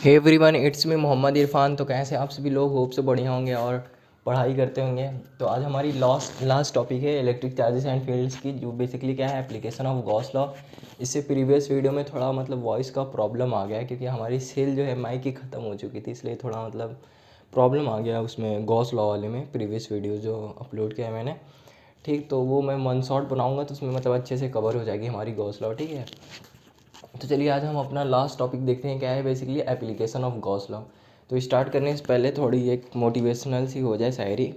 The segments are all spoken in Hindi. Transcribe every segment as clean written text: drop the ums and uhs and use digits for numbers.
Hey everyone, it's me Mohammed Irfan. तो कैसे आप सभी लोग होप से बढ़िया होंगे और पढ़ाई करते होंगे। तो आज हमारी लास्ट टॉपिक है इलेक्ट्रिक चार्जेस एंड फील्ड्स की, जो बेसिकली क्या है, एप्लीकेशन ऑफ गॉस लॉ। इससे प्रीवियस वीडियो में थोड़ा वॉइस का प्रॉब्लम आ गया है, क्योंकि हमारी सेल जो है माइक की ख़त्म हो चुकी थी, इसलिए थोड़ा प्रॉब्लम आ गया उसमें गॉस लॉ वाले में। प्रीवियस वीडियो जो अपलोड किया है मैंने, ठीक, तो वो मैं वन शॉट बनाऊँगा तो उसमें अच्छे से कवर हो जाएगी हमारी गॉस लॉ, ठीक है। तो चलिए आज हम अपना लास्ट टॉपिक देखते हैं, क्या है basically application of Gauss law. तो स्टार्ट करने से पहले थोड़ी एक मोटिवेशनल सी हो जाए शायरी।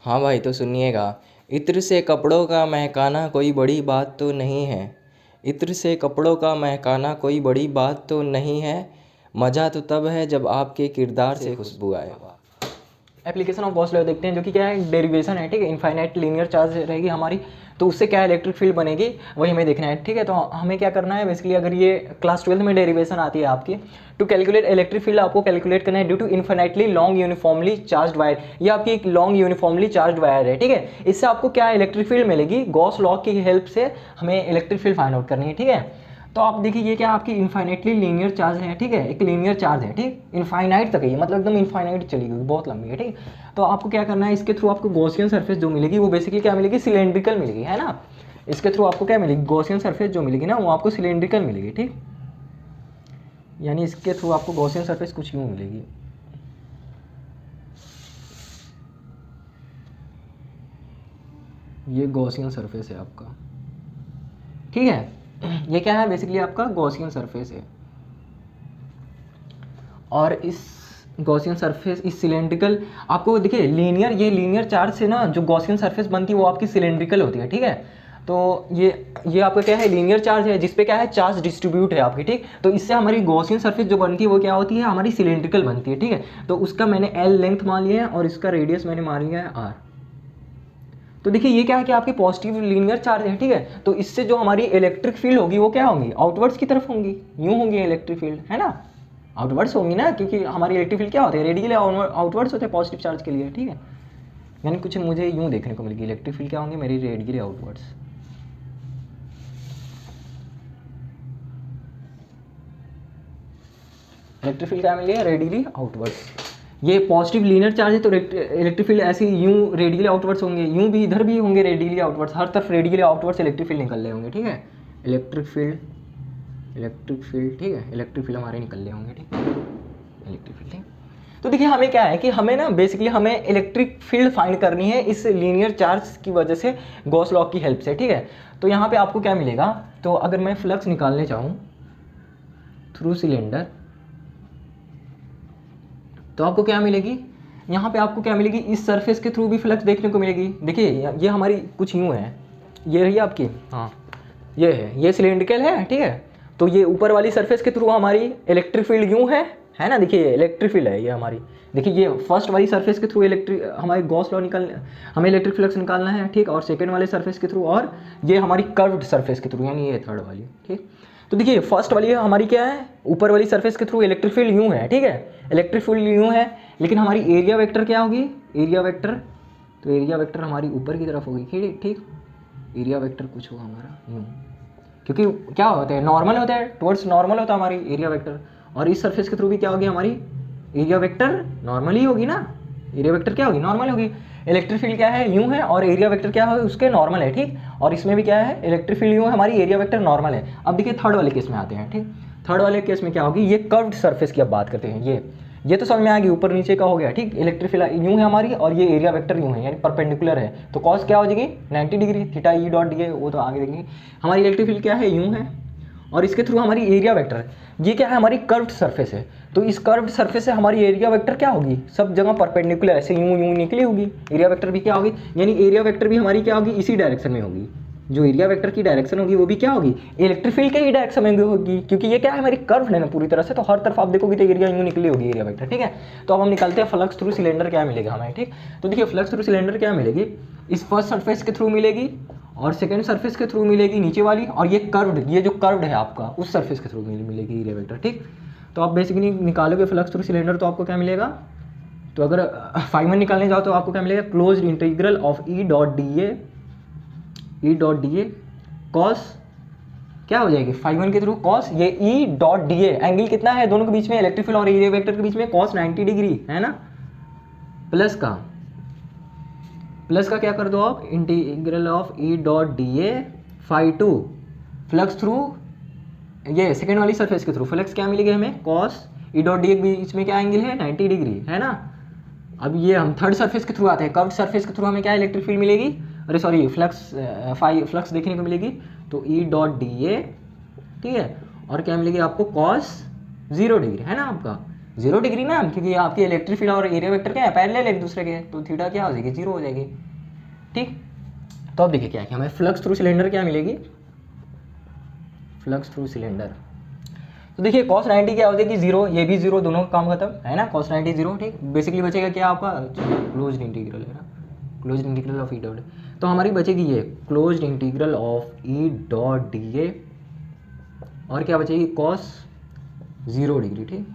हाँ भाई, तो सुनिएगा। इत्र से कपड़ों का महकाना कोई बड़ी बात तो नहीं है। इत्र से कपड़ों का महकाना कोई बड़ी बात तो नहीं है। मज़ा तो तब है जब आपके किरदार से खुशबू आए। एप्लीकेशन ऑफ गॉस लॉ देखते हैं, जो कि क्या है, डेरिवेशन है, ठीक है। इनफाइनाइट लीनियर चार्ज रहेगी हमारी, तो उससे क्या है, इलेक्ट्रिक फील्ड बनेगी, वही हमें देखना है, ठीक है। तो हमें क्या करना है बेसिकली, अगर ये क्लास 12 में डेरिवेशन आती है आपकी, टू कैलकुलेट इलेक्ट्रिक फील्ड आपको कैलकुलेट करना है due to infinitely long uniformly charged wire. ये आपकी एक लॉन्ग यूनिफॉर्मली चार्ज वायर है, ठीक है। इससे आपको क्या इलेक्ट्रिक फील्ड मिलेगी, गॉस लॉ की हेल्प से हमें इलेक्ट्रिक फील्ड फाइंड आउट करनी है, ठीक है। तो आप देखिए, ये क्या आपकी इनफाइनाइटली लीनियर चार्ज है, ठीक है, एक लीनियर चार्ज है, ठीक, इनफाइनाइट तक है ये, एकदम इनफाइनाइट चली गई, बहुत लंबी है, ठीक। तो आपको क्या करना है, इसके थ्रू आपको गॉसियन सरफेस जो मिलेगी वो बेसिकली क्या मिलेगी, सिलेंड्रिकल मिलेगी, है ना। इसके थ्रू आपको क्या मिलेगी, गॉसियन सरफेस जो मिलेगी ना, वो आपको सिलेंड्रिकल मिलेगी, ठीक। यानी इसके थ्रू आपको गॉसियन सरफेस कुछ यूँ मिलेगी। ये गॉसियन सरफेस है आपका, ठीक है। ये क्या है बेसिकली, आपका गॉसियन सरफेस है। और इस गॉसियन सरफेस, इस सिलेंड्रिकल, आपको देखिए लीनियर, ये लीनियर चार्ज से ना जो गॉसियन सरफेस बनती है वो आपकी सिलेंड्रिकल होती है, ठीक है। तो ये आपका क्या है, लीनियर चार्ज है, जिसपे क्या है, चार्ज डिस्ट्रीब्यूट है आपकी, ठीक। तो इससे हमारी गॉसियन सरफेस जो बनती है वो क्या होती है, हमारी सिलेंड्रिकल बनती है, ठीक है। तो उसका मैंने एल लेंथ मान लिया है और इसका रेडियस मैंने मान लिया है आर। तो देखिए ये क्या है कि आपकी पॉजिटिव लीनियर चार्ज है, ठीक है। तो इससे जो हमारी इलेक्ट्रिक फील्ड होगी वो क्या होंगी, आउटवर्ड्स की तरफ होंगी, यूँ होंगी इलेक्ट्रिक फील्ड, है ना, आउटवर्ड्स होंगी ना, क्योंकि हमारी इलेक्ट्रिक फील्ड क्या होती है, रेडियली आउटवर्ड्स होते हैं पॉजिटिव चार्ज के लिए, ठीक है। यानी कुछ मुझे यूँ देखने को मिलेगी, इलेक्ट्रिक फील्ड क्या होंगी मेरी, रेडियली आउटवर्ड्स। इलेक्ट्रिक फील्ड क्या मिली है, रेडियली आउटवर्ड्स। ये पॉजिटिव लीनियर चार्ज है, तो इलेक्ट्रिक फील्ड ऐसे यूँ रेडियली आउटवर्ड्स होंगे, यूँ भी इधर भी होंगे रेडियली आउटवर्ड्स, हर तरफ रेडियली आउटवर्ड्स इलेक्ट्रिक फील्ड निकल रहे होंगे, ठीक है। इलेक्ट्रिक फील्ड, ठीक है, इलेक्ट्रिक फील्ड हमारे निकल रहे होंगे, ठीक है, इलेक्ट्रिक फील्ड, ठीक। तो देखिए हमें क्या है कि हमें ना बेसिकली हमें इलेक्ट्रिक फील्ड फाइंड करनी है इस लीनियर चार्ज की वजह से, गॉस लॉ की हेल्प से, ठीक है। तो यहाँ पे आपको क्या मिलेगा, तो अगर मैं फ्लक्स निकालने चाहूँ थ्रू सिलेंडर, तो आपको क्या मिलेगी, यहाँ पे आपको क्या मिलेगी, इस सरफेस के थ्रू भी फ्लक्स देखने को मिलेगी। देखिए ये हमारी कुछ यूँ है, ये रही आपकी, हाँ ये है, ये सिलेंड्रिकल है, ठीक है। तो ये ऊपर वाली सरफेस के थ्रू हमारी इलेक्ट्रिक फील्ड यूँ है ना, देखिए इलेक्ट्रिक फील्ड है ये हमारी। देखिए ये फर्स्ट वाली सरफेस के थ्रू इलेक्ट्रिक, हमारी गॉस लॉ हमें इलेक्ट्रिक फ्लक्स निकालना है, ठीक। और सेकेंड वाले सरफेस के थ्रू, और ये हमारी कर्व्ड सरफेस के थ्रू, यानी ये थर्ड वाली, ठीक। तो देखिए फर्स्ट वाली हमारी क्या है, ऊपर वाली सरफेस के थ्रू इलेक्ट्रिक फील्ड यूँ है, ठीक है, इलेक्ट्रिक फील्ड यूँ है, लेकिन हमारी एरिया वेक्टर क्या होगी, एरिया वेक्टर, तो एरिया वेक्टर हमारी ऊपर की तरफ होगी, ठीक। एरिया वेक्टर कुछ होगा हमारा यूँ, क्योंकि क्या होता है, नॉर्मल होता है, टुवर्ड्स नॉर्मल होता है हमारी एरिया वेक्टर। और इस सरफेस के थ्रू भी क्या होगी हमारी एरिया वेक्टर, नॉर्मल ही होगी ना, एरिया वेक्टर क्या होगी, नॉर्मल होगी। इलेक्ट्रिक फील्ड क्या है, यूँ है, और एरिया वेक्टर क्या है, उसके नॉर्मल है, ठीक। और इसमें भी क्या है, इलेक्ट्रिक फील्ड यूँ है, हमारी एरिया वेक्टर नॉर्मल है। अब देखिए थर्ड वाले केस में आते हैं, ठीक। थर्ड वाले केस में क्या होगी, ये कर्व्ड सरफेस की अब बात करते हैं। ये तो समझ में आ गई, ऊपर नीचे का हो गया, ठीक। इलेक्ट्रिक फील्ड यूँ है हमारी, और ये एरिया वेक्टर यूँ है, यानी परपेंडिकुलर है, तो कॉस क्या हो जाएगी 90 degree, theta E dot D, वो तो आगे देखेंगे। हमारी इलेक्ट्रिक फील्ड क्या है, यूँ है, और इसके थ्रू हमारी एरिया वेक्टर, ये क्या है, हमारी कर्व्ड सरफेस है। तो इस कर्व्ड सरफेस से हमारी एरिया वेक्टर क्या होगी, सब जगह परपेंडिकुलर ऐसे यूँ निकली होगी, एरिया वेक्टर भी क्या होगी, यानी एरिया वेक्टर भी हमारी क्या होगी, इसी डायरेक्शन में होगी। जो एरिया वेक्टर की डायरेक्शन होगी वो भी क्या होगी, इलेक्ट्रिक फील्ड के ही डायरेक्शन में होगी, क्योंकि ये क्या है, हमारी कर्व है ना पूरी तरह से, तो हर तरफ आप देखोगे तो एरिया यूँ निकली होगी, एरिया वेक्टर, ठीक है। तो अब हम निकालते हैं फ्लक्स थ्रू सिलेंडर क्या मिलेगा हमें, ठीक। तो देखिए फ्लक्स थ्रू सिलेंडर क्या मिलेगी, इस फर्स्ट सरफेस के थ्रू मिलेगी, और सेकेंड सरफेस के थ्रू मिलेगी नीचे वाली, और ये कर्व्ड, ये जो कर्व्ड है आपका उस सरफेस के थ्रू मिलेगी एरिया वेक्टर, ठीक। तो आप बेसिकली निकालोगे फ्लक्स थ्रू सिलेंडर, तो आपको क्या मिलेगा, तो अगर फाइमन निकालने जाओ तो आपको क्या मिलेगा, closed integral of E dot d A cos क्या हो जाएगी φ1 के थ्रू कॉस ये ई डॉट डी ए, एंगल कितना है दोनों के बीच में, इलेक्ट्रिक फील्ड और एरिया वेक्टर के बीच में cos 90 डिग्री है ना, प्लस का क्या कर दो आप, integral of E dot d A φ2 flux through ये सेकेंड वाली सरफेस के थ्रू, फ्लक्स क्या मिलेगी हमें cos E dot d A के बीच में क्या एंगल है 90 डिग्री है ना। अब ये हम थर्ड सरफेस के थ्रू आते हैं, कर्व्ड सरफेस के थ्रू हमें क्या इलेक्ट्रिक फील्ड मिलेगी, अरे सॉरी फ्लक्स देखने को मिलेगी, तो ई डॉट डी ए, ठीक है, और क्या मिलेगी आपको cos 0 डिग्री है ना, आपका 0 डिग्री ना, क्योंकि आपकी इलेक्ट्रिक फील्ड और एरिया वेक्टर क्या है पैरेलल एक दूसरे के, तो थीटा क्या हो जाएगी 0 हो जाएगी, ठीक। तो अब देखिए क्या है कि हमें फ्लक्स थ्रू सिलेंडर क्या मिलेगी, फ्लक्स थ्रू सिलेंडर, तो देखिए cos 90 क्या हो जाएगी 0, ये भी 0, दोनों का काम खत्म है ना, cos 90 0, ठीक। बेसिकली बचेगा क्या आपका क्लोज्ड इंटीग्रल है ना, closed integral of E dot, तो हमारी बचेगी ये closed integral of E dot d ए, और क्या बचेगी cos 0 डिग्री, ठीक।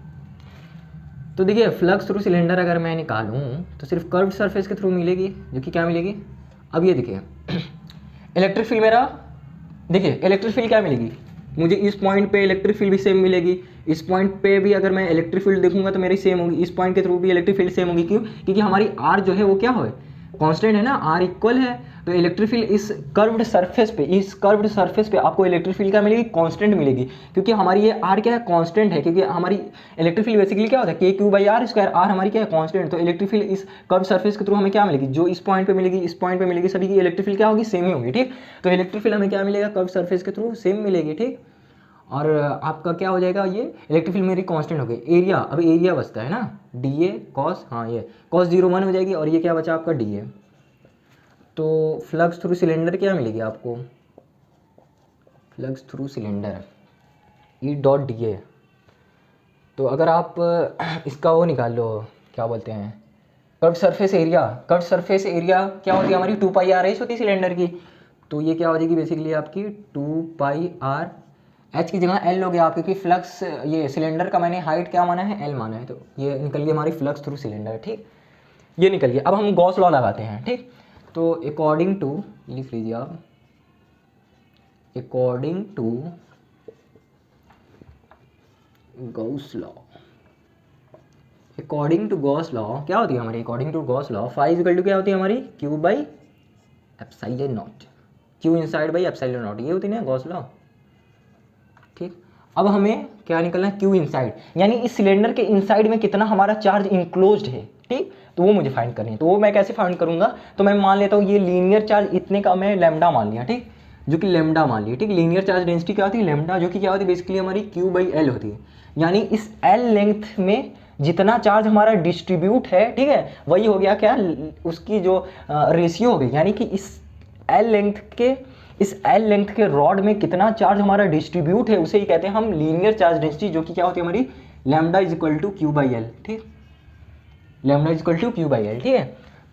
तो देखिए फ्लक्स थ्रू सिलेंडर अगर मैं निकालूं तो सिर्फ कर्व्ड सरफेस के थ्रू मिलेगी, जो कि क्या मिलेगी, अब ये देखिए इलेक्ट्रिक फील्ड मेरा, देखिए इलेक्ट्रिक फील्ड क्या मिलेगी मुझे, इस पॉइंट पे इलेक्ट्रिक फील्ड भी सेम मिलेगी, इस पॉइंट पे भी अगर मैं इलेक्ट्रिक फील्ड देखूंगा तो मेरी सेम होगी, इस पॉइंट के थ्रू भी इलेक्ट्रिक फील्ड सेम होगी, क्यों, क्योंकि हमारी आर जो है वो क्या हो कांस्टेंट है ना, आर इक्वल है, तो इलेक्ट्रिक फील्ड इस कर्व्ड सरफेस पे आपको इलेक्ट्रिक फील्ड क्या मिलेगी, कांस्टेंट मिलेगी, क्योंकि हमारी ये आर क्या है कांस्टेंट है, क्योंकि हमारी इलेक्ट्रिक फील्ड बेसिकली क्या होता है k q by r square, r हमारी क्या है कांस्टेंट, तो इलेक्ट्रिक फील्ड इस कर्व्ड सरफेस के थ्रू हमें क्या मिलेगी, जो इस पॉइंट पे मिलेगी इस पॉइंट पे मिलेगी, सभी की इलेक्ट्रिक फील्ड क्या होगी सेम ही होगी, ठीक। तो इलेक्ट्रिक फील्ड हमें क्या मिलेगा कर्व्ड सरफेस के थ्रू सेम मिलेगी, ठीक। और आपका क्या हो जाएगा, ये इलेक्ट्रिक फील्ड मेरी कांस्टेंट हो गई, एरिया, अब एरिया बचता है ना डी ए कॉस, हाँ ये cos 0 1 हो जाएगी, और ये क्या बचा आपका डी ए, तो फ्लक्स थ्रू सिलेंडर क्या मिलेगी आपको, फ्लक्स थ्रू सिलेंडर ई डॉट डी ए, तो अगर आप इसका वो निकाल लो क्या बोलते हैं curved surface area, curved surface area क्या होती है हमारी 2 पाई आर एच होती है सिलेंडर की, तो ये क्या हो जाएगी बेसिकली आपकी 2 पाई आर एच की जगह एल हो गया आप, क्योंकि फ्लक्स ये सिलेंडर का मैंने हाइट क्या माना है एल माना है, तो ये निकल गई हमारी फ्लक्स थ्रू सिलेंडर, ठीक, ये निकल गया। अब हम गॉस लॉ लगाते हैं, ठीक, तो अकॉर्डिंग टू, लिख लीजिए आप, according to Gauss law, according to Gauss law क्या होती है हमारी, according to Gauss law phi equal to क्या होती है हमारी q by epsilon not, q inside by epsilon not, ये होती है ना गॉस लॉ, ठीक। अब हमें क्या निकलना है क्यू इनसाइड, यानी इस सिलेंडर के इनसाइड में कितना हमारा चार्ज इंक्लोज्ड है, ठीक, तो वो मुझे फाइंड करनी है, तो वो मैं कैसे फाइंड करूंगा, तो मैं मान लेता हूँ ये लीनियर चार्ज इतने का मैं लैम्डा मान लिया, ठीक, जो कि लैम्डा मान लिया, ठीक। लीनियर चार्ज डेंसिटी क्या होती है लैम्डा, जो कि क्या होती है बेसिकली हमारी क्यू बाई एल होती है, यानी इस एल लेंथ में जितना चार्ज हमारा डिस्ट्रीब्यूट है, ठीक है, वही हो गया क्या उसकी जो रेशियो हो गई, यानी कि इस एल लेंथ के रॉड में कितना चार्ज हमारा डिस्ट्रीब्यूट है उसे ही कहते हैं हम लीनियर चार्ज डेंसिटी, जो कि क्या होती है हमारी lambda is equal to Q by L, ठीक, lambda is equal to Q by L, ठीक है।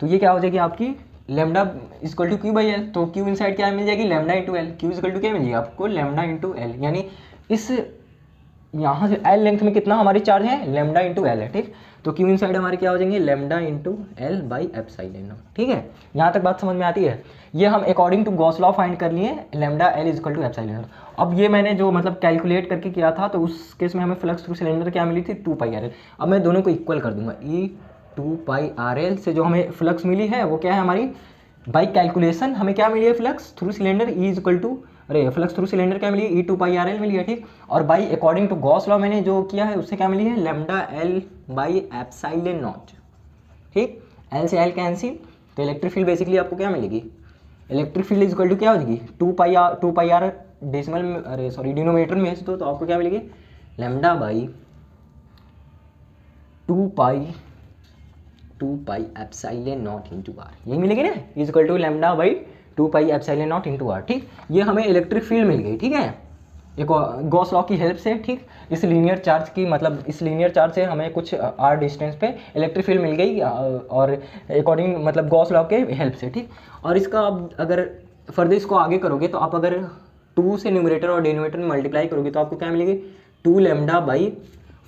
तो ये क्या हो जाएगी आपकी lambda is equal to Q by L, तो क्यू इनसाइड क्या मिल जाएगी lambda into L, Q is equal to क्या मिल जाएगी आपको लैम्डा इंटू एल, यानी इस यहाँ से एल लेंथ में कितना हमारी चार्ज है लैम्डा इंटू एल है, ठीक, तो क्यू इनसाइड हमारे क्या हो जाएंगे lambda into L by epsilon not, ठीक है, यहाँ तक बात समझ में आती है। ये हम according to Gauss law find कर लिए lambda l is equal to epsilon not. अब ये मैंने जो मतलब कैलकुलेट करके किया था, तो उस केस में हमें फ्लक्स थ्रू सिलेंडर क्या मिली थी 2 पाई आर एल, अब मैं दोनों को इक्वल कर दूंगा, ई 2 पाई आर एल से जो हमें फ्लक्स मिली है वो क्या है हमारी बाई कैलकुलेशन हमें क्या मिली है flux through cylinder E is equal to, अरे फ्लक्स थ्रू सिलेंडर क्या मिली है ई 2 पाई आर एल मिली है, ठीक, और by according to Gauss law मैंने जो किया है उससे क्या मिली है lambda l by epsilon not, ठीक, एल से एल कैंसिल, तो इलेक्ट्रिक फील्ड बेसिकली आपको क्या मिलेगी, electric field is equal to क्या हो जाएगी 2 पाई आर डेसिमल में, अरे सॉरी डिनोमिनेटर में भेज दो तो आपको क्या मिलेगी lambda by 2 pi epsilon not into r, यही मिलेगी ना is equal to lambda by 2 pi epsilon not into r, ठीक। ये हमें इलेक्ट्रिक फील्ड मिल गई, ठीक है, एक गॉस लॉ की हेल्प से, ठीक, इस लीनियर चार्ज की मतलब इस लीनियर चार्ज से हमें कुछ आर डिस्टेंस पे इलेक्ट्रिक फील्ड मिल गई, और अकॉर्डिंग मतलब गॉस लॉ के हेल्प से, ठीक। और इसका आप अगर फर्दर इसको आगे करोगे तो आप अगर 2 से न्यूमरेटर और डिनोमिनेटर में मल्टीप्लाई करोगे तो आपको क्या मिलेगी 2 lambda by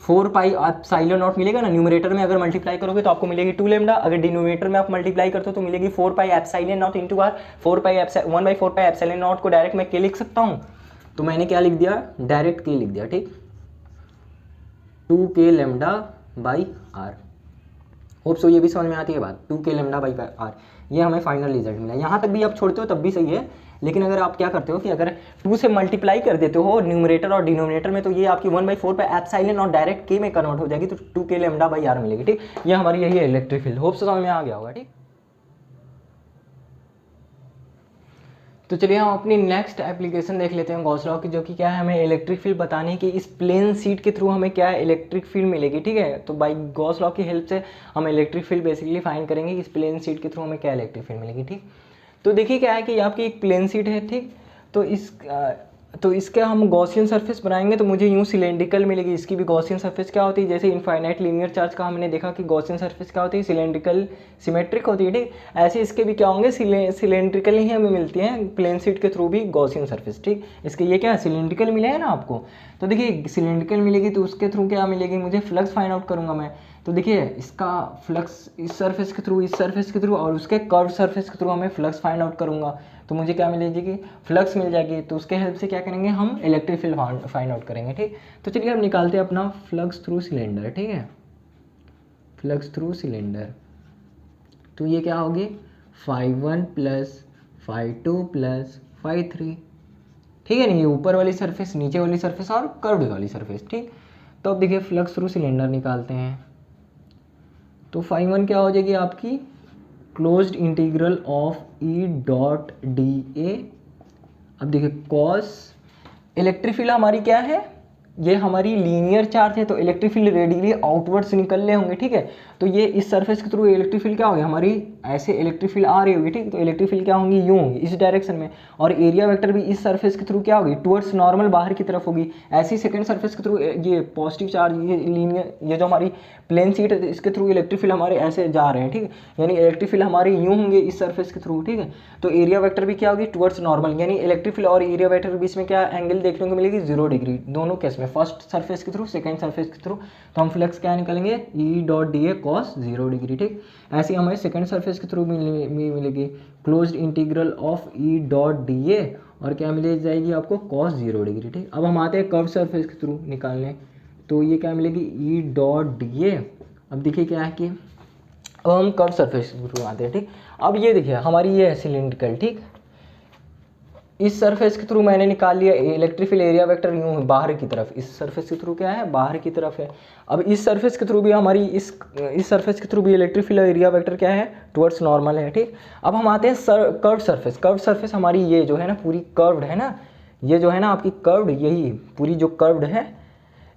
4 pi epsilon not मिलेगा ना, न्यूमरेटर में अगर मल्टीप्लाई करोगे तो आपको मिलेगी 2 लैम्डा, अगर डिनोमिनेटर में आप मल्टीप्लाई करते हो तो मिलेगी 4 pi epsilon not into r, 1/4 pi epsilon not को डायरेक्ट मैं क्या लिख सकता हूँ, तो मैंने क्या लिख दिया, डायरेक्ट के लिख दिया, ठीक, 2k lambda by r. Hope so ये भी समझ में आती है बात, 2k लैम्डा बाई आर, ये हमें फाइनल रिजल्ट मिला। यहाँ तक भी आप छोड़ते हो तब भी सही है, लेकिन अगर आप क्या करते हो कि अगर 2 से मल्टीप्लाई कर देते हो न्यूमरेटर और डिनोमिनेटर में, तो ये आपकी 1/4 पे एप्सिलॉन और डायरेक्ट के में कन्वर्ट हो जाएगी, तो 2k लैम्डा बाई आर मिलेगी, ठीक। ये हमारी यही है इलेक्ट्रिक फील्ड। होप सो समझ में आ गया होगा, ठीक। तो चलिए हम अपनी नेक्स्ट एप्लीकेशन देख लेते हैं गॉस लॉ की, जो कि क्या है, हमें इलेक्ट्रिक फील्ड बतानी है कि इस प्लेन शीट के थ्रू हमें क्या इलेक्ट्रिक फील्ड मिलेगी, ठीक है। तो बाई गॉस लॉ की हेल्प से हम इलेक्ट्रिक फील्ड बेसिकली फाइंड करेंगे कि इस प्लेन शीट के थ्रू हमें क्या इलेक्ट्रिक फील्ड मिलेगी, ठीक। तो देखिए क्या है कि आपकी एक प्लेन शीट है, ठीक। तो इसका हम गॉसियन सरफेस बनाएंगे तो मुझे यूँ सिलेंड्रिकल मिलेगी। इसकी भी गॉसियन सरफेस क्या होती है, जैसे इनफाइनाइट लीनियर चार्ज का हमने देखा कि गॉसियन सरफेस क्या होती है, सिलेंड्रिकल सिमेट्रिक होती है, ठीक। ऐसे इसके भी क्या होंगे, सिलेंड्रिकल ही हमें मिलती हैं प्लेन शीट के थ्रू भी गॉसियन सरफेस, ठीक। इसके ये क्या है, सिलेंड्रिकल मिले हैं ना आपको। तो देखिए सिलेंड्रिकल मिलेगी तो उसके थ्रू क्या मिलेगी, मुझे फ्लक्स फाइंड आउट करूँगा मैं। तो देखिए इसका फ्लक्स इस सरफेस के थ्रू, इस सरफेस के थ्रू और उसके कर्व सरफेस के थ्रू हमें फ्लक्स फाइंड आउट करूँगा, तो मुझे क्या मिलेगी, फ्लक्स मिल जाएगी। तो उसके हेल्प से क्या करेंगे, हम इलेक्ट्रिक फील्ड फाइंड आउट करेंगे, ठीक। तो चलिए हम निकालते हैं अपना फ्लक्स थ्रू सिलेंडर, ठीक है, फ्लक्स थ्रू सिलेंडर। तो ये क्या होगी, φ1 प्लस φ2 प्लस φ3, ठीक है ना। ये ऊपर वाली सरफेस, नीचे वाली सरफेस और कर्व्ड वाली सरफेस, ठीक। तो अब देखिए फ्लक्स थ्रू सिलेंडर निकालते हैं। तो φ1 क्या हो जाएगी आपकी, closed integral of E dot d ए। अब देखिए कॉस, इलेक्ट्रिक फील्ड हमारी क्या है, ये हमारी लीनियर चार्ज है, तो इलेक्ट्रिक फील्ड रेडियली आउटवर्ड्स निकल रहे होंगे, ठीक है। तो ये इस सरफेस के थ्रू इलेक्ट्रिक फील्ड क्या होगी, हमारी ऐसे इलेक्ट्रिक फील्ड आ रही होगी, ठीक। तो इलेक्ट्रिक फील्ड क्या होंगी, यूँ होगी इस डायरेक्शन में, और एरिया वेक्टर भी इस सरफेस के थ्रू क्या होगी, टुवर्ड्स नॉर्मल बाहर की तरफ होगी। ऐसी सेकंड सरफेस के थ्रू ये पॉजिटिव चार्ज, ये लीनियर, ये जो हमारी प्लेन शीट है इसके थ्रू इलेक्ट्रिक फील्ड हमारे ऐसे जा रहे हैं, ठीक है। यानी इलेक्ट्रिक फील्ड हमारे यूँ होंगे इस सरफेस के थ्रू, ठीक है। तो एरिया वेक्टर भी क्या होगी, टुवर्ड्स नॉर्मल, यानी इलेक्ट्रिक फील्ड और एरिया वेक्टर के बीच में क्या एंगल देखने को मिलेगी, 0 डिग्री दोनों केस में, फर्स्ट सरफेस के थ्रू, सेकंड सरफेस के थ्रू। तो हम फ्लक्स क्या निकालेंगे, ई dot d A cos 0 degree, ठीक। ऐसे हमें सेकंड सरफेस के थ्रू मिलेगी closed integral of E dot d ए, और क्या मिल जाएगी आपको, कॉस 0 डिग्री, ठीक। अब हम आते हैं कर्व सरफेस के थ्रू निकालने, तो ये क्या मिलेगी, ई डॉट डी ए। अब देखिए क्या है कि अब हम कर्व सरफेस के थ्रू आते हैं, ठीक। अब ये देखिए हमारी ये है सिलिंड्रिकल, ठीक। इस सरफेस के थ्रू मैंने निकाल लिया इलेक्ट्रिक फील्ड एरिया वेक्टर यूँ बाहर की तरफ, इस सरफेस के थ्रू क्या है, बाहर की तरफ है। अब इस सरफेस के थ्रू भी हमारी इस सरफेस के थ्रू भी इलेक्ट्रिक फील्ड एरिया वेक्टर क्या है, टुवर्ड्स नॉर्मल है, ठीक। अब हम आते हैं कर्व सरफेस। कर्व सरफेस हमारी ये जो है ना पूरी कर्व्ड है ना, ये जो है ना आपकी कर्व्ड, यही पूरी जो कर्व्ड है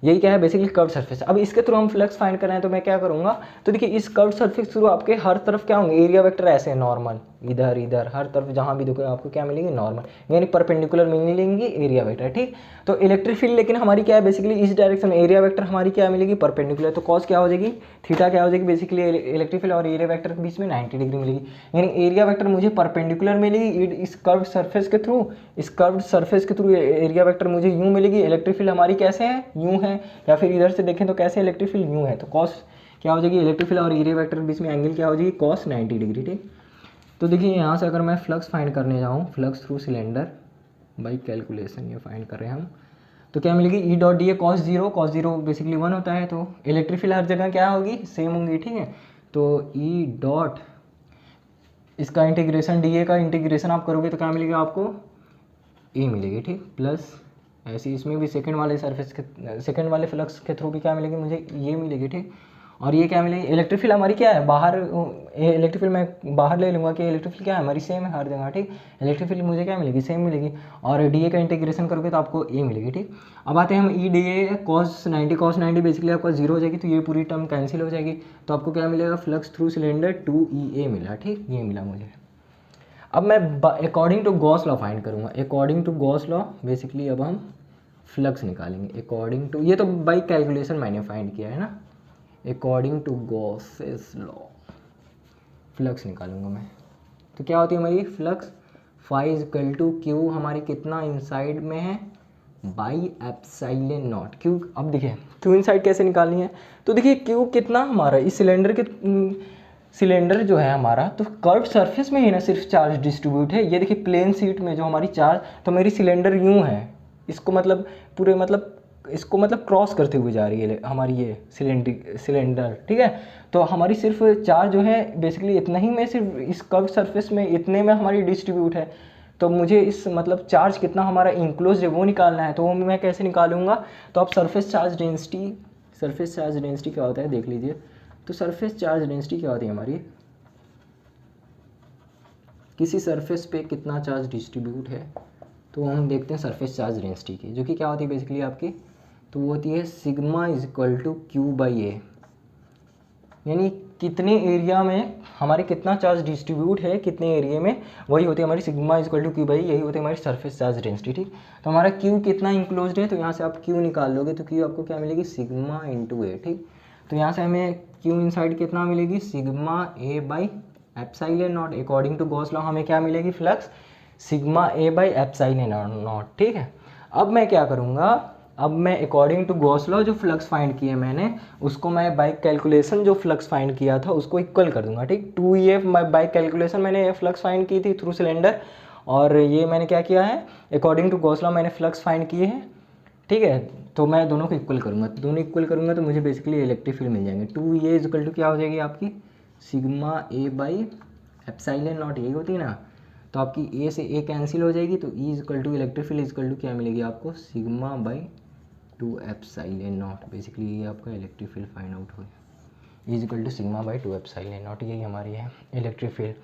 यही क्या है, बेसिकली कर्व सरफेस। अब इसके थ्रू हम फ्लक्स फाइंड कर रहे हैं, तो मैं क्या करूँगा, तो देखिए इस कर्व सरफेस थ्रू आपके हर तरफ क्या होंगे, एरिया वेक्टर ऐसे नॉर्मल, इधर इधर हर तरफ जहाँ भी देखो आपको क्या मिलेंगे, नॉर्मल, यानी परपेंडिकुलर मिलेंगी एरिया वेक्टर, ठीक। तो इलेक्ट्रिक फील्ड लेकिन हमारी क्या है, बेसिकली इस डायरेक्शन में, एरिया वेक्टर हमारी क्या मिलेगी, परपेंडिकुलर। तो कॉस क्या हो जाएगी, थीटा क्या हो जाएगी, बेसिकली इलेक्ट्रिक फील्ड और एरिया वेक्टर के बीच में 90 डिग्री मिलेगी, यानी एरिया वेक्टर मुझे परपेंडिकुलर मिलेगी इस कर्व सरफेस के थ्रू, इस कर्व सरफेस के थ्रू एरिया वेक्टर मुझे यूँ मिलेगी। इलेक्ट्रिक फील्ड हमारी कैसे है, यूँ है, या फिर इधर से देखें तो कैसे इलेक्ट्रिक फील्ड यूँ है, तो कॉस क्या हो जाएगी, इलेक्ट्रिक फील्ड और एरिया वेक्टर के बीच में एंगल क्या हो जाएगी, कॉस 90 डिग्री, ठीक। तो देखिए यहाँ से अगर मैं फ्लक्स फाइंड करने जाऊँ, flux through cylinder by calculation ये फाइंड कर रहे हैं हम, तो क्या मिलेगी, ई dot d A cos 0 basically 1 होता है, तो इलेक्ट्रिक फील्ड हर जगह क्या होगी, सेम होंगी, ठीक है। तो ई डॉट इसका इंटीग्रेशन, डी ए का इंटीग्रेशन आप करोगे तो क्या मिलेगा आपको, ए मिलेगी, ठीक, प्लस ऐसे इसमें भी सेकंड वाले सरफेस के, सेकंड वाले फ्लक्स के थ्रू भी क्या मिलेगी मुझे, ये मिलेगी, ठीक। और ये क्या मिलेगी, इलेक्ट्रिक फील्ड हमारी क्या है, बाहर, इलेक्ट्रिक फील्ड मैं बाहर ले लूँगा कि इलेक्ट्रिक फील्ड क्या है हमारी सेम है हर जगह, ठीक। इलेक्ट्रिक फील्ड मुझे क्या मिलेगी, सेम मिलेगी, और डी ए का इंटीग्रेशन करोगे तो आपको ए मिलेगी, ठीक। अब आते हैं हम E D A cos 90 basically आपका 0 हो जाएगी, तो ये पूरी टर्म कैंसिल हो जाएगी, तो आपको क्या मिलेगा, फ्लक्स थ्रू सिलेंडर 2EA मिला, ठीक, ये मिला मुझे। अब मैं according to Gauss law find करूँगा, according to Gauss law basically अब हम फ्लक्स निकालेंगे अकॉर्डिंग टू, ये तो बाई कैलकुलेशन मैंने फाइंड किया है ना, according to Gauss's law flux निकालूंगा मैं। तो क्या होती है हमारी flux, phi equal to q हमारी कितना इनसाइड में है, बाई एप्सिलॉन नॉट क्यू। अब देखिए क्यू इनसाइड कैसे निकालनी है, तो देखिए क्यू कितना हमारा इस सिलेंडर के, सिलेंडर जो है हमारा तो कर्व सरफेस में ही ना सिर्फ चार्ज डिस्ट्रीब्यूट है। ये देखिए प्लेन शीट में जो हमारी चार्ज, तो मेरी सिलेंडर यूँ है, इसको मतलब पूरे मतलब इसको मतलब क्रॉस करते हुए जा रही है हमारी ये सिलेंडर, ठीक है। तो हमारी सिर्फ चार्ज जो है बेसिकली इतना ही में, सिर्फ इस कर्व सरफेस में इतने में हमारी डिस्ट्रीब्यूट है। तो मुझे इस मतलब चार्ज कितना हमारा इंक्लोज है वो निकालना है। तो वो मैं कैसे निकालूंगा, तो आप सरफेस चार्ज डेंसिटी क्या होता है देख लीजिए। तो सरफेस चार्ज डेंसिटी क्या होती है हमारी, किसी सरफेस पे कितना चार्ज डिस्ट्रीब्यूट है, तो हम देखते हैं सरफेस चार्ज डेंसिटी की, जो कि क्या होती है बेसिकली आपकी, तो वो होती है sigma is equal to Q by A, यानी कितने एरिया में हमारे कितना चार्ज डिस्ट्रीब्यूट है कितने एरिया में, वही होती है हमारी sigma is equal to Q by, यही होती है हमारी सरफेस चार्ज डेंसिटी, ठीक। तो हमारा क्यू कितना इंक्लोज्ड है, तो यहाँ से आप क्यू निकाल लोगे तो क्यू आपको क्या मिलेगी, सिग्मा इंटू ए, ठीक। तो यहाँ से हमें क्यू इनसाइड कितना मिलेगी, sigma A by epsilon not. According to Gauss law हमें क्या मिलेगी, flux sigma A by epsilon not, ठीक है। अब मैं क्या करूँगा, अब मैं अकॉर्डिंग टू गॉस लॉ जो फ्लक्स फाइंड किए मैंने, उसको मैं बाई कैलकुलेशन जो फ्लक्स फाइंड किया था उसको इक्वल कर दूंगा, ठीक। 2EF बाई कैलकुलेशन मैंने फ्लक्स फाइंड की थी थ्रू सिलेंडर, और ये मैंने क्या किया है, अकॉर्डिंग टू गॉस लॉ मैंने फ्लक्स फाइंड किए हैं, ठीक है। तो मैं दोनों को इक्वल करूँगा, दोनों इक्वल करूँगा तो मुझे बेसिकली इलेक्ट्रिक फील्ड मिल जाएंगे। 2E इज इक्वल टू क्या हो जाएगी आपकी, sigma A by epsilon not, यही होती है ना। तो आपकी ए से ए कैंसिल हो जाएगी, तो E is equal to electric field is equal to क्या मिलेगी आपको, sigma by 2 epsilon not. Basically ये आपका इलेक्ट्रिक फील्ड फाइंड आउट हो गया, is equal to sigma by 2 epsilon not. यही हमारी है इलेक्ट्रिक फील्ड,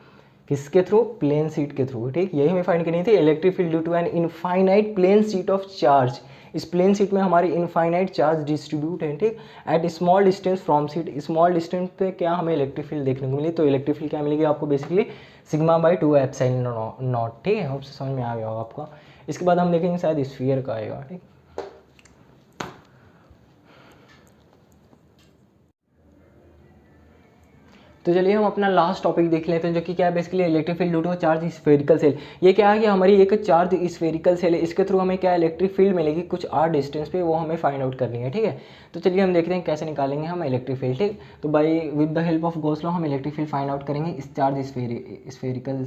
किसके थ्रू, प्लेन शीट के थ्रू, ठीक। यही हमें फाइंड करनी थी, electric field due to an infinite plane sheet of charge. इस प्लेन शीट में हमारी इनफाइनाइट चार्ज डिस्ट्रीब्यूट है, ठीक, at small distance from sheet. Small distance पे क्या हमें इलेक्ट्रिक फील्ड देखने को मिली, तो इलेक्ट्रिक फील्ड क्या मिलेगी आपको, basically sigma by 2 epsilon not, ठीक है। होप से समझ में आ गया होगा आपका। इसके बाद हम देखेंगे शायद स्फीयर का आएगा, ठीक। तो चलिए हम अपना लास्ट टॉपिक देख लेते हैं, जो कि क्या है, basically electric field due to charge spherical shell. ये क्या है कि हमारी एक चार्ज स्फेरिकल सेल है, इसके थ्रू हमें क्या इलेक्ट्रिक फील्ड मिलेगी कुछ आर डिस्टेंस पे, वो हमें फाइंड आउट करनी है, ठीक है। तो चलिए हम देखते हैं कैसे निकालेंगे हम इलेक्ट्रिक फील्ड, ठीक। तो by with the help of Gauss law हम इलेक्ट्रिक फील्ड फाइंड आउट करेंगे इस चार्ज स्फेरिकल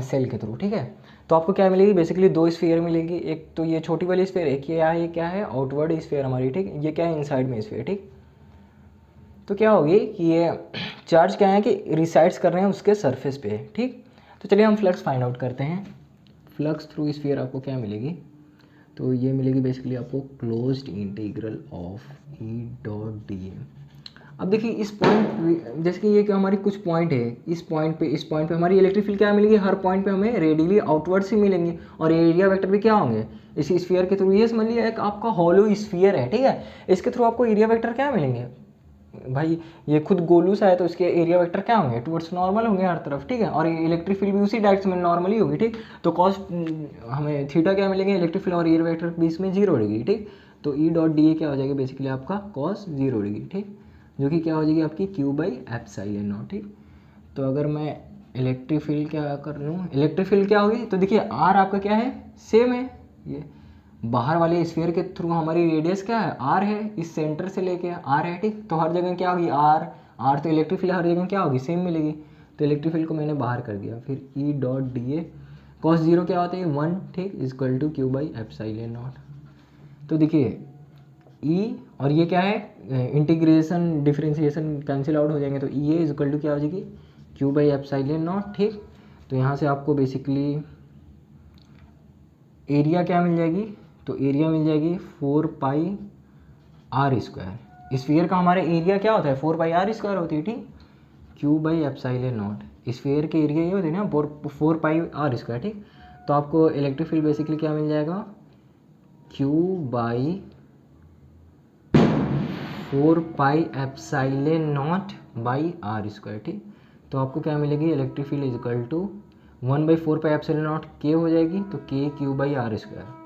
सेल के थ्रू, ठीक है। तो आपको क्या मिलेगी, बेसिकली दो स्फीयर मिलेगी, एक तो ये छोटी वाली स्फीयर, एक ये क्या है आउटवर्ड स्फीयर हमारी, ठीक। ये क्या है इनसाइड में स्फीयर, ठीक। तो क्या होगी कि ये चार्ज क्या है कि रिसाइड्स कर रहे हैं उसके सरफेस पे, ठीक। तो चलिए हम फ्लक्स फाइंड आउट करते हैं। फ्लक्स थ्रू स्फीयर आपको क्या मिलेगी, तो ये मिलेगी बेसिकली आपको closed integral of E dot d ए। अब देखिए इस पॉइंट, जैसे कि ये कि हमारी कुछ पॉइंट है, इस पॉइंट पे हमारी इलेक्ट्रिक फील्ड क्या मिलेगी, हर पॉइंट पे हमें रेडियली आउटवर्ड से मिलेंगी, और एरिया वेक्टर भी क्या होंगे इसी स्फीयर के थ्रू। ये समझ लिया एक आपका हॉलो स्फीयर है, ठीक है, इसके थ्रू आपको एरिया वेक्टर क्या मिलेंगे भाई, ये खुद गोलू सा है तो इसके एरिया वेक्टर क्या होंगे, टुवर्ड्स नॉर्मल होंगे हर तरफ, ठीक है। और इलेक्ट्रिक फील्ड भी उसी डायरेक्शन में नॉर्मली होगी, ठीक। तो कॉस हमें थीटा क्या मिलेंगे, इलेक्ट्रिक फील्ड और एरिया वेक्टर के बीच में 0 डिग्री, ठीक। तो ई डॉट डी ए क्या हो जाएगा बेसिकली आपका कॉस 0 डिग्री, ठीक, जो कि क्या हो जाएगी आपकी क्यू बाई एप्सिलॉन नॉट, ठीक। तो अगर मैं इलेक्ट्रिक फील्ड क्या कर लूँ, इलेक्ट्रिक फील्ड क्या होगी, तो देखिए आर आपका क्या है, सेम है, ये बाहर वाले स्फीयर के थ्रू हमारी रेडियस क्या है, आर है, इस सेंटर से लेके आर है, ठीक। तो हर जगह क्या होगी आर, तो इलेक्ट्रिक फील्ड हर जगह क्या होगी, सेम मिलेगी। तो इलेक्ट्रिक फील्ड को मैंने बाहर कर दिया, फिर E dot d A cos 0 क्या होता है 1, ठीक, equal to Q by epsilon not. तो देखिए ई और ये क्या है, इंटीग्रेशन डिफरेंशिएशन कैंसिल आउट हो जाएंगे, तो ई ए इक्वल टू क्या हो जाएगी क्यू बाई एप्सिलॉन नॉट, ठीक। तो यहाँ से आपको बेसिकली एरिया क्या मिल जाएगी, तो एरिया मिल जाएगी 4 पाई आर स्क्वायर। स्फीयर का हमारे एरिया क्या होता है 4 पाई आर स्क्वायर होती है, ठीक, Q by epsilon not. Sphere के एरिया ये होती है ना 4 पाई आर स्क्वायर, ठीक। तो आपको इलेक्ट्रिक फील्ड बेसिकली क्या मिल जाएगा, q by 4 pi epsilon not by r square, ठीक। तो आपको क्या मिलेगी, electric field is equal to 1/4 pi epsilon not k हो जाएगी, तो k q by r square.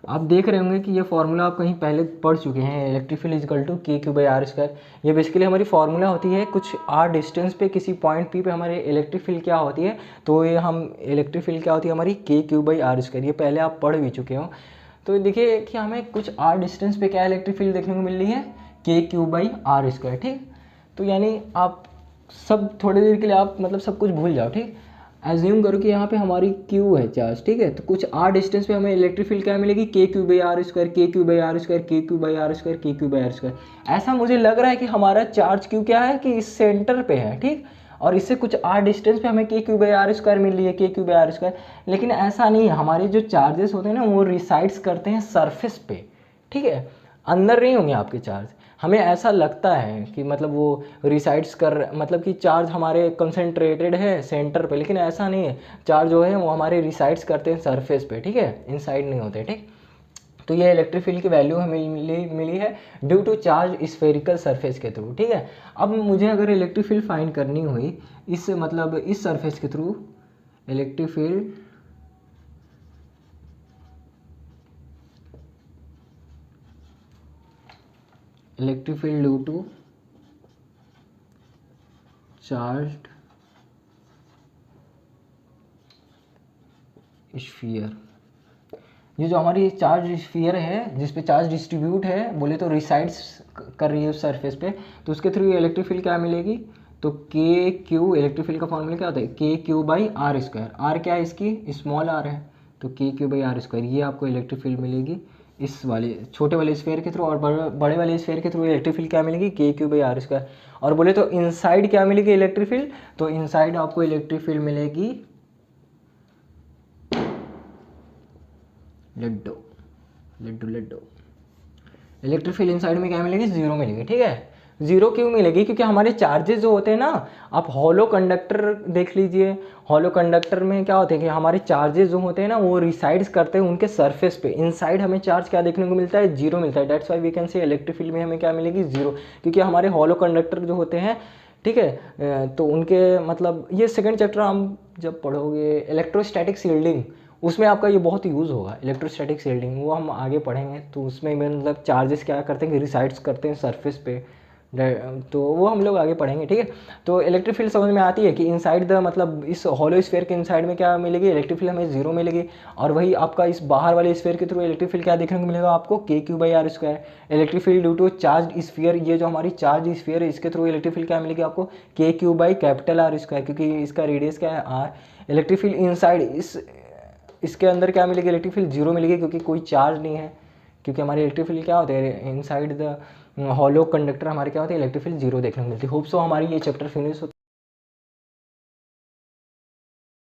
आप देख रहे होंगे कि ये फार्मूला आप कहीं पहले पढ़ चुके हैं, electric field is equal to k q by r square. ये बेसिकली हमारी फार्मूला होती है कुछ आर डिस्टेंस पे किसी पॉइंट पी पे हमारे इलेक्ट्रिक फील्ड क्या होती है, तो ये हम इलेक्ट्रिक फील्ड क्या होती है हमारी के क्यू बाई आर स्क्वायर। ये पहले आप पढ़ भी चुके हो। तो देखिए कि हमें कुछ आर डिस्टेंस पे क्या इलेक्ट्रिक फील्ड देखने को मिल रही है, k q by r square, ठीक। तो यानी आप सब थोड़ी देर के लिए आप मतलब सब कुछ भूल जाओ, ठीक। एज्यूम करो कि यहाँ पे हमारी क्यू है चार्ज, ठीक है, तो कुछ आर डिस्टेंस पे हमें इलेक्ट्रिक फील्ड क्या मिलेगी, के क्यू बाई आर स्क्वायर, के क्यू बाई आर स्क्वायर, के क्यू बाई आर स्क्वायर, के क्यू बाई आर स्क्वायर। ऐसा मुझे लग रहा है कि हमारा चार्ज क्यू क्या है कि इस सेंटर पे है, ठीक, और इससे कुछ आर डिस्टेंस पे हमें के क्यू बाई आर स्क्वायर मिल रही है, k q by r square. लेकिन ऐसा नहीं है, हमारे जो चार्जेस होते हैं ना वो रिसाइड्स करते हैं सरफेस पे, ठीक है, अंदर नहीं होंगे आपके चार्ज। हमें ऐसा लगता है कि मतलब वो रिसाइड्स कर, मतलब कि चार्ज हमारे कंसंट्रेटेड है सेंटर पे, लेकिन ऐसा नहीं है। चार्ज जो है वो हमारे रिसाइड्स करते हैं सरफेस पे, ठीक है, इनसाइड नहीं होते, ठीक। तो ये इलेक्ट्रिक फील्ड की वैल्यू हमें मिली है due to charge spherical surface के थ्रू, ठीक है। अब मुझे अगर इलेक्ट्रिक फील्ड फाइंड करनी हुई इस मतलब इस सरफेस के through, electric field due to charged sphere, ये जो हमारी चार्ज स्फीयर है जिस पे चार्ज डिस्ट्रीब्यूट है, बोले तो रिसाइड्स कर रही है उस सरफेस पे, तो उसके थ्रू इलेक्ट्रिक फील्ड क्या मिलेगी, तो के क्यू, इलेक्ट्रिक फील्ड का फॉर्मूला क्या होता है, k q by r square. R क्या है इसकी, स्मॉल आर है, तो k q by r square, ये आपको इलेक्ट्रिक फील्ड मिलेगी इस वाले छोटे वाले स्फीयर के थ्रू। और बड़े वाले स्फीयर के थ्रू इलेक्ट्रिक फील्ड क्या मिलेगी, के क्यू बाई आर स्क्वायर। और बोले तो इनसाइड क्या मिलेगी इलेक्ट्रिक फील्ड, तो इनसाइड आपको इलेक्ट्रिक फील्ड मिलेगी laddoo laddoo laddoo, electric field inside में क्या मिलेगी, जीरो मिलेगी, ठीक है। जीरो क्यों मिलेगी, क्योंकि हमारे चार्जेस जो होते हैं ना, आप हॉलो कंडक्टर देख लीजिए, हॉलो कंडक्टर में क्या होते हैं कि हमारे चार्जेस जो होते हैं ना वो रिसाइड्स करते हैं उनके सरफेस पे, इनसाइड हमें चार्ज क्या देखने को मिलता है, जीरो मिलता है। That's why we can say electric field में हमें क्या मिलेगी, जीरो, क्योंकि हमारे हॉलो कंडक्टर जो होते हैं, ठीक है, तो उनके मतलब ये सेकंड चैप्टर हम जब पढ़ोगे इलेक्ट्रोस्टैटिक शील्डिंग, उसमें आपका ये बहुत यूज़ होगा, इलेक्ट्रोस्टैटिक शील्डिंग, वो हम आगे पढ़ेंगे। तो उसमें मतलब चार्जेस क्या करते हैं कि रिसाइड्स करते हैं सरफेस पे, तो वो हम लोग आगे पढ़ेंगे, ठीक है। तो इलेक्ट्रिक फील्ड समझ में आती है कि इनसाइड द मतलब इस हॉलो स्फीयर के इनसाइड में क्या मिलेगी, इलेक्ट्रिक फील्ड हमें जीरो मिलेगी। और वही आपका इस बाहर वाले स्फीयर के थ्रू इलेक्ट्रिक फील्ड क्या देखने को मिलेगा आपको, k q by r square. Electric field due to charge sphere, ये जो हमारी चार्ज स्फीयर है इसके थ्रू इलेक्ट्रिक फील्ड क्या मिलेगी आपको, k q by capital R square, क्योंकि इसका रेडियस क्या है आर। इलेक्ट्रिक फील्ड इनसाइड इसके अंदर क्या मिलेगी, इलेक्ट्रिक फील्ड जीरो मिलेगी, क्योंकि कोई चार्ज नहीं है, क्योंकि हमारे इलेक्ट्रिक फील्ड क्या होते हैं इनसाइड द हॉलो कंडक्टर हमारे क्या होते हैं, इलेक्ट्रिक फील्ड जीरो देखने को मिलती है। होप सो हमारी ये चैप्टर फिनिश